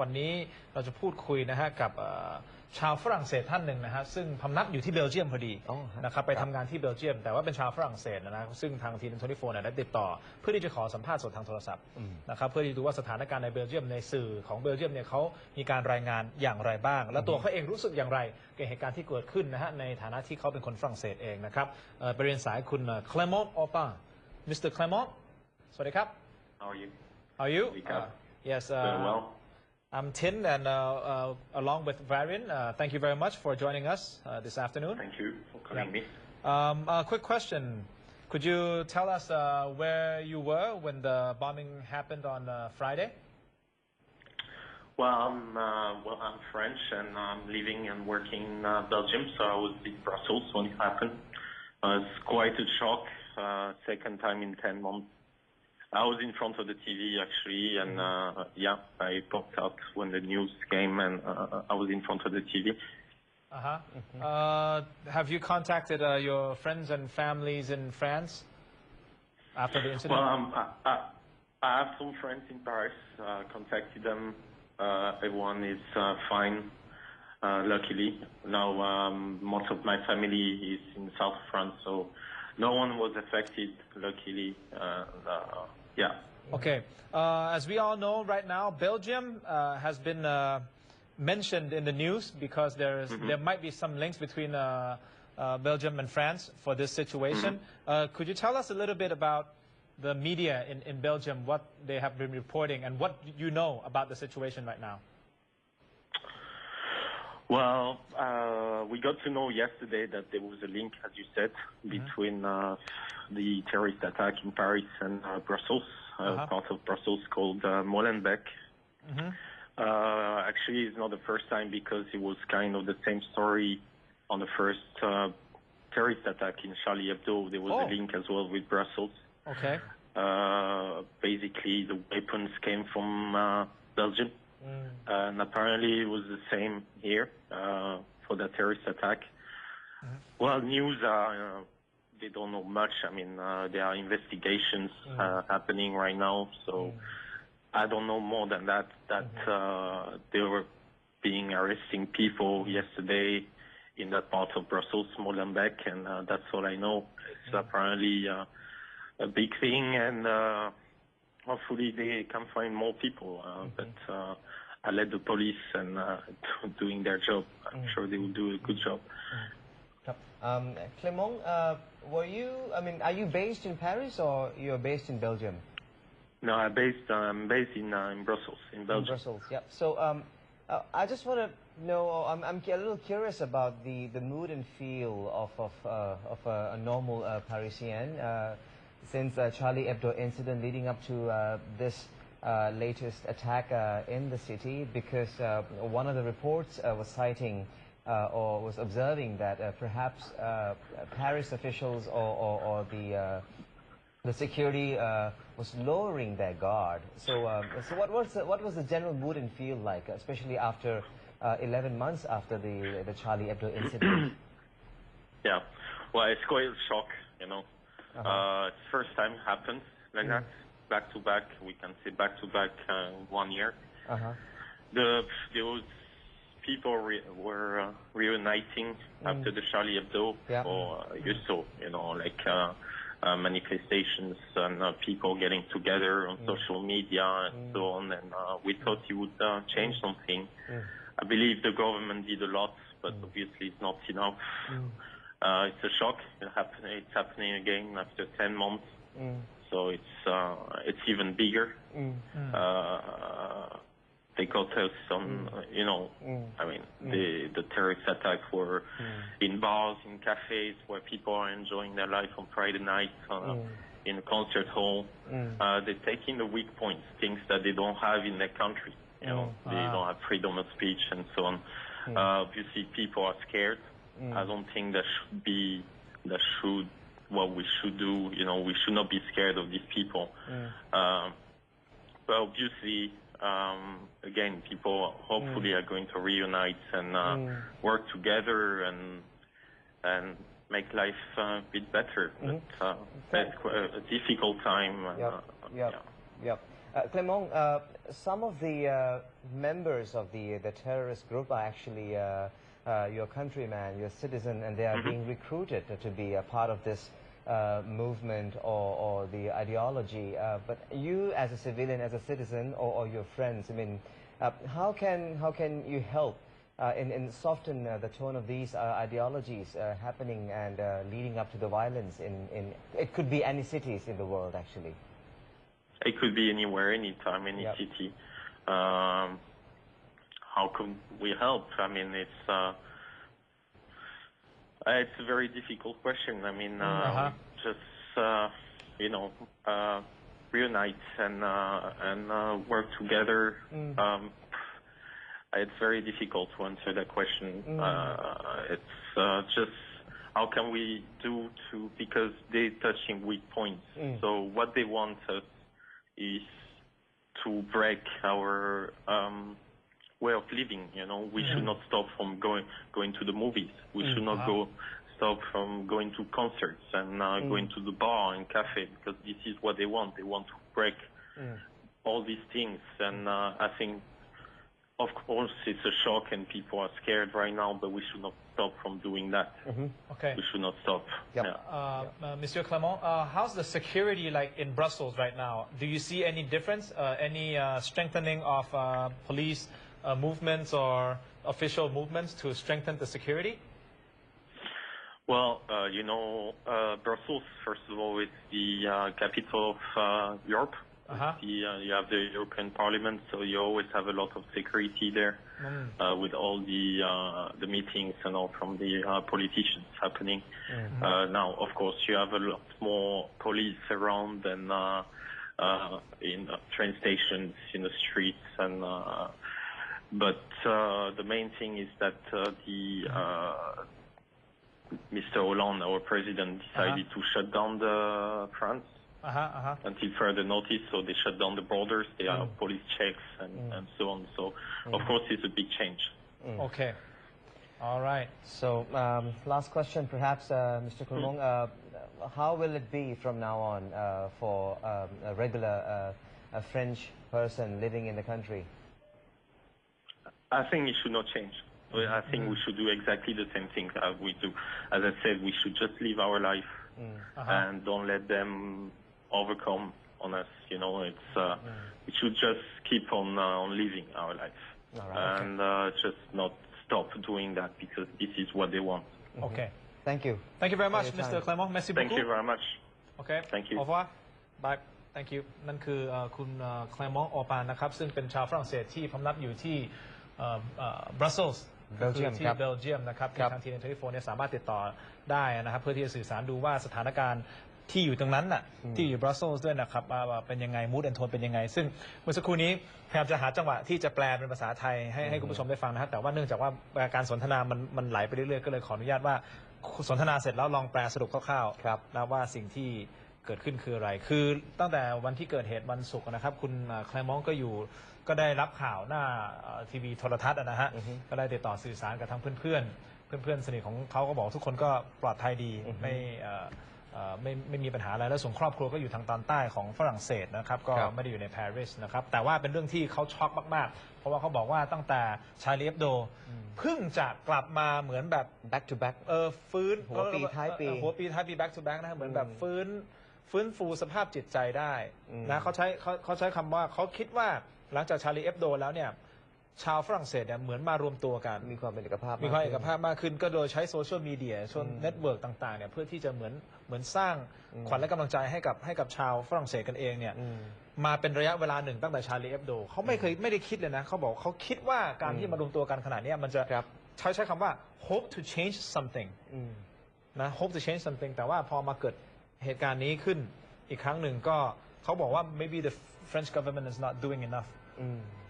วันนี้เราจะพูดคุยนะฮะกับชาวฝรั่งเศสท่านหนึ่งนะฮะซึ่งพำนักอยู่ที่เบลเยียมพอดีนะครับไปทำงานที่เบลเยียมแต่ว่าเป็นชาวฝรั่งเศสนะซึ่งทางทีม24เนี่ยได้ติดต่อเพื่อที่จะขอสัมภาษณ์สดทางโทรศัพท์นะครับเพื่อที่ดูว่าสถานการณ์ในเบลเยียมในสื่อของเบลเยียมเนี่ยเขามีการรายงานอย่างไรบ้างและตัวเขาเองรู้สึกอย่างไรกับเหตุการณ์ที่เกิดขึ้นนะฮะในฐานะที่เขาเป็นคนฝรั่งเศสเองนะครับไปเรียนสายคุณเคลมอนต์ออป้ามิสเตอร์เคลมอนต์สวัสดีครับ How are you? How are you? Yes. Doing well. I'm Tin, and along with Varian, thank you very much for joining us this afternoon. Thank you for calling me. A quick question. Could you tell us where you were when the bombing happened on Friday? Well, I'm French, and I'm living and working in Belgium, so I was in Brussels when it happened. It's quite a shock, second time in 10 months. I was in front of the TV actually, and yeah, I popped out when the news came, and I was in front of the TV. Have you contacted your friends and families in France after the incident? Well, I have some friends in Paris. Contacted them. Everyone is fine, luckily. Now most of my family is in South France, so no one was affected, luckily. Yeah. Okay. As we all know right now, Belgium has been mentioned in the news because there might be some links between Belgium and France for this situation. Could you tell us a little bit about the media in Belgium, what they have been reporting, and what you know about the situation right now? Well, we got to know yesterday that there was a link, as you said, between the terrorist attack in Paris and Brussels, part of Brussels called Molenbeek. Actually, it's not the first time because it was kind of the same story on the first terrorist attack in Charlie Hebdo. There was a link as well with Brussels. Okay. Basically, the weapons came from Belgium. And apparently it was the same here for the terrorist attack. Well, news are, they don't know much. I mean, there are investigations happening right now, so I don't know more than that, they were being arresting people yesterday in that part of Brussels, Molenbeek, and that's all I know. It's apparently a big thing, and hopefully they can find more people, but I let the police and doing their job. I'm sure they will do a good job. Clement, are you based in Paris or you're based in Belgium? No, I'm based in Brussels, in Belgium. In Brussels, yeah. So I just want to know, I'm a little curious about the mood and feel of a normal Parisian since Charlie Hebdo incident leading up to this latest attack in the city, because one of the reports was citing or was observing that perhaps Paris officials or the security was lowering their guard. So what was the general mood and feel like, especially after 11 months after the Charlie Hebdo incident? Yeah, well, it's quite a shock, you know. It's first time happens like that, back to back. We can say back to back 1 year. There was people were reuniting after the Charlie Hebdo, or you saw, you know, like manifestations and people getting together on social media and so on. And we thought it would change something. I believe the government did a lot, but obviously it's not enough. It's a shock. It's happening again after 10 months. So it's even bigger. They got us on, you know, I mean, the terrorist attacks were in bars, in cafes, where people are enjoying their life on Friday night, in a concert hall. They're taking the weak points, things that they don't have in their country. You know, they don't have freedom of speech and so on. Obviously, people are scared. I don't think what we should do, you know, we should not be scared of these people. But obviously, again, people hopefully are going to reunite and work together and make life a bit better. But it's quite a difficult time. Clement, some of the members of the terrorist group are actually your countrymen, your citizen, and they are being recruited to be a part of this movement or the ideology. But you, as a civilian, as a citizen, or your friends, I mean, how can you help in soften the tone of these ideologies happening and leading up to the violence in it could be any cities in the world actually? It could be anywhere, anytime, any city. How can we help? I mean, it's a very difficult question. I mean, just reunite and work together. It's very difficult to answer that question. It's just how can we do because they're touching weak points. So what they want us is to break our way of living. We should not stop from going to the movies. We should not stop from going to concerts and going to the bar and cafe, because this is what they want. They want to break all these things, and I think, of course, it's a shock and people are scared right now, but we should not stop from doing that. Okay. We should not stop. Yep. Yeah. Mr. Clement, how's the security like in Brussels right now? Do you see any difference, any strengthening of police movements or official movements to strengthen the security? Well, Brussels, first of all, is the capital of Europe. You have the European Parliament, so you always have a lot of security there with all the meetings and all from the politicians happening. Now, of course, you have a lot more police around than in train stations, in the streets, and but the main thing is that Mr. Hollande, our president, decided to shut down France. Until further notice, so they shut down the borders, they have police checks and so on. So, of course, it's a big change. Okay. All right. So, last question, perhaps, Mr. Clement, how will it be from now on for a regular French person living in the country? I think it should not change. I think we should do exactly the same thing as we do. As I said, we should just live our life and don't let them overcome on us. We should just keep on living our life and just not stop doing that, because this is what they want. Okay. Thank you. Thank you very much, Mr. Clement. Merci beaucoup. Thank you very much. Okay. Thank you. Au revoir. Bye. Thank you. นั่นคือคุณแคลมองต์ ออปานนะครับซึ่งเป็นชาวฝรั่งเศสที่พำนักอยู่ที่บรัสเซลส์ที่เบลเยียมนะครับที่ทางทีม24เนี่ยสามารถติดต่อได้นะครับเพื่อที่จะสื่อสารดูว่าสถานการณ์ที่อยู่ตรงนั้นน่ะที่อยู่บรัสเซลส์ด้วยนะครับว่าเป็นยังไงมูดแอนโทนเป็นยังไงซึ่งเมื่อสักครู่นี้พยายามจะหาจังหวะที่จะแปลเป็นภาษาไทยให้คุณผู้ชมได้ฟังนะครับแต่ว่าเนื่องจากว่าการสนทนามันไหลไปเรื่อยๆก็เลยขออนุญาตว่าสนทนาเสร็จแล้วลองแปลสรุปคร่าวๆนะว่าสิ่งที่เกิดขึ้นคืออะไรคือตั้งแต่วันที่เกิดเหตุวันศุกร์นะครับคุณแคลมองก็ได้รับข่าวหน้าทีวีโทรทัศน์นะฮะก็ได้ติดต่อสื่อสารกับทางเพื่อนสนิทของเขาก็บอกทุกคนก็ปลอดภัยดีไม่มีปัญหาอะไรแล้วส่วนครอบครัวก็อยู่ทางตอนใต้ของฝรั่งเศสนะครับก็ไม่ได้อยู่ในปารีสนะครับแต่ว่าเป็นเรื่องที่เขาช็อกมากๆเพราะว่าเขาบอกว่าตั้งแต่ชาลีเอฟโดเพิ่งจะกลับมาเหมือนแบบ back to back ฟื้นหัวปีท้ายปี back to back นะเหมือนแบบฟื้นฟูสภาพจิตใจได้นะเขาใช้คำว่าเขาคิดว่าหลังจากชาลีเอฟโดแล้วเนี่ยชาวฝรั่งเศสเนี่ยเหมือนมารวมตัวกันมีความเป็นเอกภาพมากขึ้นก็โดยใช้โซเชียลมีเดียโซเน็ตเวิร์กต่างๆเนี่ยเพื่อที่จะเหมือนสร้างขวัญและกำลังใจให้กับชาวฝรั่งเศสกันเองเนี่ยมาเป็นระยะเวลาหนึ่งตั้งแต่ชาลีเอฟโดเขาไม่ได้คิดเลยนะเขาบอกเขาคิดว่าการที่มารวมตัวกันขนาดนี้มันจะใช้คำว่า hope to change something นะ hope to change something แต่ว่าพอมาเกิดเหตุการณ์นี้ขึ้นอีกครั้งหนึ่งก็เขาบอกว่า maybe the French government is not doing enough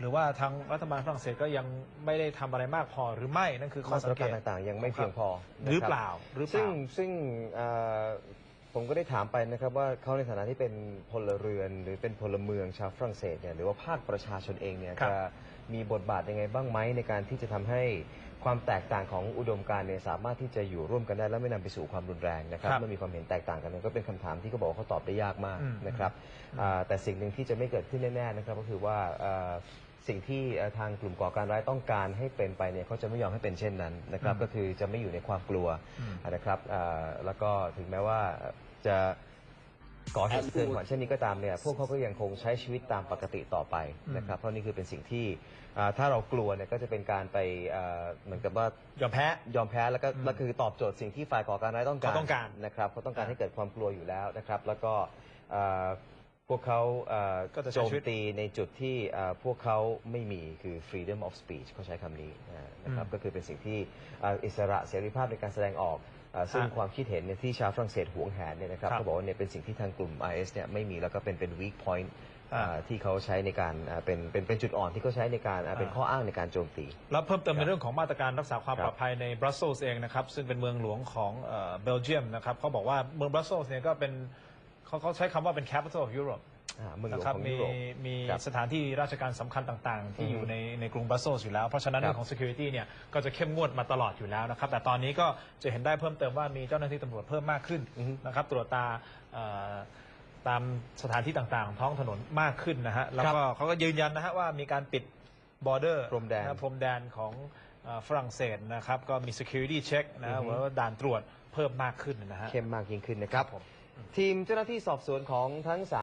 หรือว่าทางรัฐบาลฝรั่งเศสก็ยังไม่ได้ทำอะไรมากพอหรือไม่นั่นคือข้อสังเกตต่างๆยังไม่เพียงพอหรือเปล่าซึ่งผมก็ได้ถามไปนะครับว่าเขาในฐานะที่เป็นพลเรือนหรือเป็นพลเมืองชาวฝรั่งเศสเนี่ยหรือว่าภาคประชาชนเองเนี่ย มีบทบาทยังไงบ้างไหมในการที่จะทำให้ความแตกต่างของอุดมการณ์เนี่ยสามารถที่จะอยู่ร่วมกันได้และไม่นำไปสู่ความรุนแรงนะครับเมื่อมีความเห็นแตกต่างกันก็เป็นคำถามที่เขาบอกว่าเขาตอบได้ยากมากนะครับแต่สิ่งหนึ่งที่จะไม่เกิดขึ้นแน่ๆนะครับก็คือว่าสิ่งที่ทางกลุ่มก่อการร้ายต้องการให้เป็นไปเนี่ยเขาจะไม่ยอมให้เป็นเช่นนั้นนะครับก็คือจะไม่อยู่ในความกลัวนะครับแล้วก็ถึงแม้ว่าจะก่อเหตุสะเทือนขวัญเช่นนี้ก็ตามเนี่ยพวกเขาก็ยังคงใช้ชีวิตตามปกติต่อไปนะครับเพราะนี่คือเป็นสิ่งที่ถ้าเรากลัวเนี่ยก็จะเป็นการไปเหมือนกับว่ายอมแพ้แล้วก็คือตอบโจทย์สิ่งที่ฝ่ายก่อการร้ายต้องการนะครับเขาต้องการให้เกิดความกลัวอยู่แล้วนะครับแล้วก็พวกเขาก็จะโจมตีในจุดที่พวกเขาไม่มีคือ freedom of speech เขาใช้คำนี้นะครับก็คือเป็นสิ่งที่อิสระเสรีภาพในการแสดงออกซึ่งความคิดเห็นที่ชาวฝรั่งเศสหวงแหนเนี่ยนะครับเขาบอกว่าเนี่ยเป็นสิ่งที่ทางกลุ่ม IS เนี่ยไม่มีแล้วก็เป็น weak point ที่เขาใช้ในการเป็นจุดอ่อนที่เขาใช้ในการเป็นข้ออ้างในการโจมตีแล้วเพิ่มเติมในเรื่องของมาตรการรักษาความปลอดภัยในบรัสเซลส์เองนะครับซึ่งเป็นเมืองหลวงของเบลเยียมนะครับเขาบอกว่าเมืองบรัสเซลส์เนี่ยก็เป็นเขาใช้คำว่าเป็น capital of Europe นะครับมีสถานที่ราชการสำคัญต่างๆที่อยู่ในกรุงบรัสเซลส์อยู่แล้วเพราะฉะนั้นเรื่องของ security เนี่ยก็จะเข้มงวดมาตลอดอยู่แล้วนะครับแต่ตอนนี้ก็จะเห็นได้เพิ่มเติมว่ามีเจ้าหน้าที่ตำรวจเพิ่มมากขึ้นนะครับตรวจตามสถานที่ต่างๆท้องถนนมากขึ้นนะฮะแล้วก็เขาก็ยืนยันนะฮะว่ามีการปิด border พรมแดนของฝรั่งเศสนะครับก็มี security check นะว่าด่านตรวจเพิ่มมากขึ้นนะฮะเข้มมากยิ่งขึ้นนะครับทีมเจ้าหน้าที่สอบสวนของทั้ง